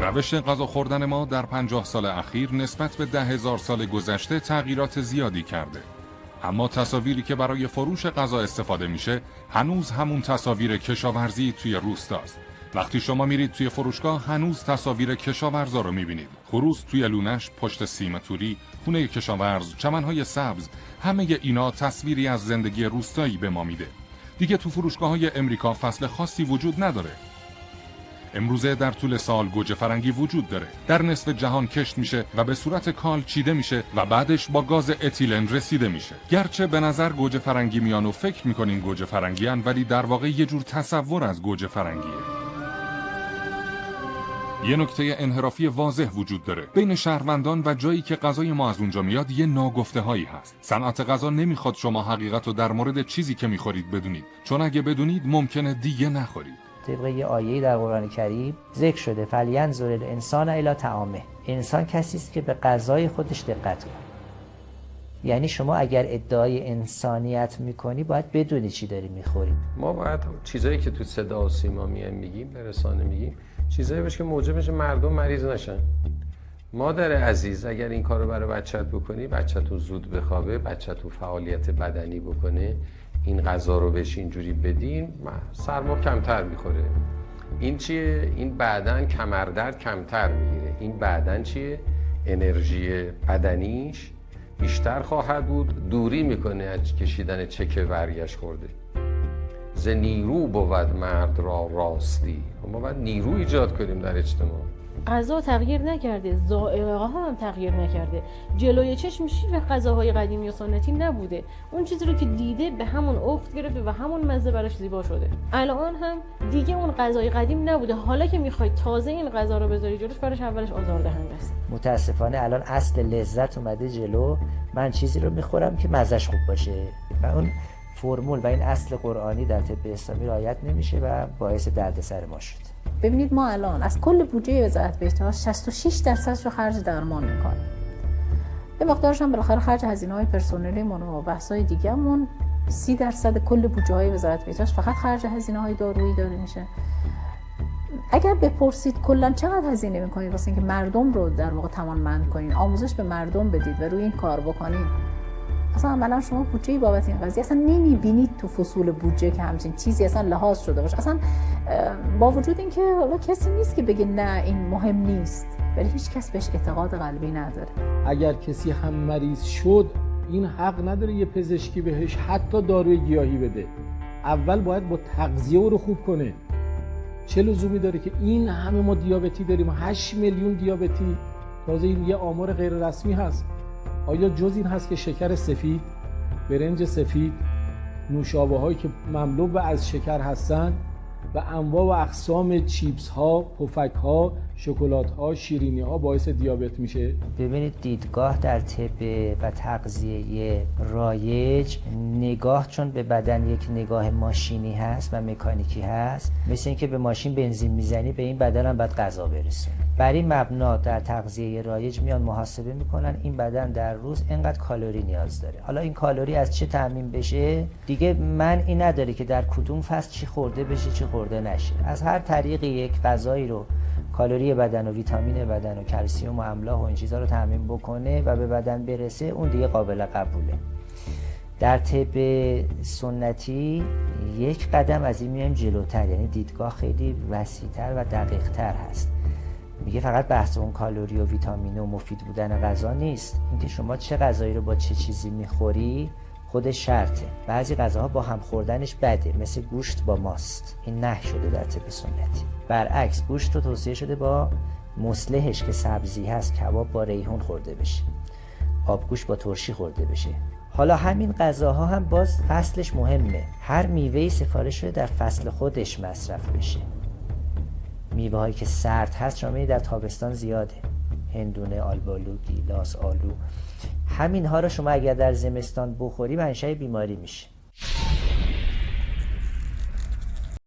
روش غذا خوردن ما در 50 سال اخیر نسبت به 10,000 سال گذشته تغییرات زیادی کرده. اما تصاویری که برای فروش غذا استفاده میشه هنوز همون تصاویر کشاورزی توی روستاست. وقتی شما میرید توی فروشگاه هنوز تصاویر کشاورزا رو میبینید. خروس توی لونش، پشت سیم توری، خونه کشاورز، چمنهای سبز، همه اینا تصویری از زندگی روستایی به ما میده. دیگه تو فروشگاه‌های امریکا فصل خاصی وجود نداره. امروزه در طول سال گوجه فرنگی وجود داره. در نصف جهان کشت میشه و به صورت کال چیده میشه و بعدش با گاز اتیلن رسیده میشه. گرچه به نظر گوجه فرنگی میان و فکر میکنین گوجه فرنگیان، ولی در واقع یه جور تصور از گوجه فرنگیه. یه نکته انحرافی واضح وجود داره. بین شهروندان و جایی که غذای ما از اونجا میاد یه ناگفته هایی هست. صنعت غذا نمیخواد شما حقیقت رو در مورد چیزی که میخورید بدونید، چون اگه بدونید ممکنه دیگه نخورید. طبق یه آیه‌ای در قرآن کریم ذکر شده فلینظر الانسان الی طعامه. انسان کسی است که به غذای خودش دقت کنه. یعنی شما اگر ادعای انسانیت میکنی باید بدونی چی داری میخوری. ما باید چیزایی که تو صدا و سیما میگیم، به رسانه میگیم، چیزایی باشه که موجب بشه مردم مریض نشن. مادر عزیز اگر این کارو برای بچت بکنی، بچه‌تو زود بخوابه، بچه‌تو فعالیت بدنی بکنه، این غذا رو بهش اینجوری بدین، سرما کمتر میخوره. این چیه؟ این بعدن کمردرد کمتر میگیره. این بعدن چیه؟ انرژی بدنیش بیشتر خواهد بود، دوری میکنه از کشیدن چک ورگش خورده. ز نیرو بود مرد را راستی. ما باید نیرو ایجاد کنیم در اجتماع. غذا تغییر نکرده، ذائقه ها هم تغییر نکرده. جلوی چشمش و غذاهای قدیمی و سنتی نبوده. اون چیزی رو که دیده به همون افت گرفته و همون مزه براش زیبا شده. الان هم دیگه اون غذای قدیم نبوده. حالا که میخوای تازه این غذا رو بذاری جلوش، براش اولش آزاردهنده است. متاسفانه الان اصل لذت اومده جلو. من چیزی رو میخورم که مزهش خوب باشه و اون فرمول و این اصل قرآنی در طب اسلامی رعایت نمیشه و باعث دردسر ما شد. ببینید ما الان از کل بودجه وزارت بهداشت 66% رو خرج درمان میکنیم. یه مقدارش هم بالاخره خرج هزینه‌های پرسنلیمون و بحث‌های دیگه‌مون 30% کل بودجه‌های وزارت بهداشت فقط خرج هزینه‌های دارویی داره میشه. اگر بپرسید کلا چقدر هزینه میکنید واسه اینکه مردم رو در واقع توانمند کنین، آموزش به مردم بدید و روی این کار بکنید، اصلا عملا شما بودجه‌ای بابت این قضیه اصلا نمی‌بینید تو فصول بودجه که همچین چیزی اصلا لحاظ شده باشه. اصلا با وجود اینکه حالا کسی نیست که بگه نه این مهم نیست، ولی هیچ کس بهش اعتقاد قلبی نداره. اگر کسی هم مریض شد این حق نداره یه پزشکی بهش حتی داروی گیاهی بده. اول باید با تغذیه رو خوب کنه. چه لزومی داره که این همه ما دیابتی داریم، 8 میلیون دیابتی، تازه این یه آمار غیر رسمی هست. آیا جز این هست که شکر سفید، برنج سفید، نوشابه‌هایی که مملو از شکر هستند و انواع و اقسام چیپس ها، پفک ها، شکلات ها، شیرینی ها باعث دیابت میشه؟ ببینید دیدگاه در طب و تغذیه رایج، نگاه چون به بدن یک نگاه ماشینی هست و مکانیکی هست، مثل اینکه به ماشین بنزین میزنی به این بدن هم باید غذا برسونی. بر این مبنا در تغذیه رایج میان محاسبه میکنن این بدن در روز اینقدر کالری نیاز داره. حالا این کالری از چه تامین بشه دیگه معنی نداره که در کدوم فصل چی خورده بشه چی خورده نشه. از هر طریقی یک غذایی رو کالری بدن و ویتامین بدن و کلسیم و املاح و این چیزا رو تامین بکنه و به بدن برسه، اون دیگه قابل قبوله. در طب سنتی یک قدم از این میایم جلوتر، یعنی دیدگاه خیلی وسیع‌تر و دقیق‌تر هست. میگه فقط بحث اون کالری و ویتامین و مفید بودن غذا نیست، اینکه شما چه غذایی رو با چه چیزی میخوری خود شرطه. بعضی غذاها با هم خوردنش بده، مثل گوشت با ماست، این نهی شده در طب سنتی. برعکس گوشت رو توصیه شده با مصلحش که سبزی هست، کباب با ریحون خورده بشه، آبگوشت با ترشی خورده بشه. حالا همین غذاها هم باز فصلش مهمه. هر میوه‌ای سفارش شده در فصل خودش مصرف بشه. میوه هایی که سرد هست شما در تابستان زیاده، هندونه، آلبالو، گیلاس، آلو، همین ها رو شما اگر در زمستان بخوری منشأ بیماری میشه.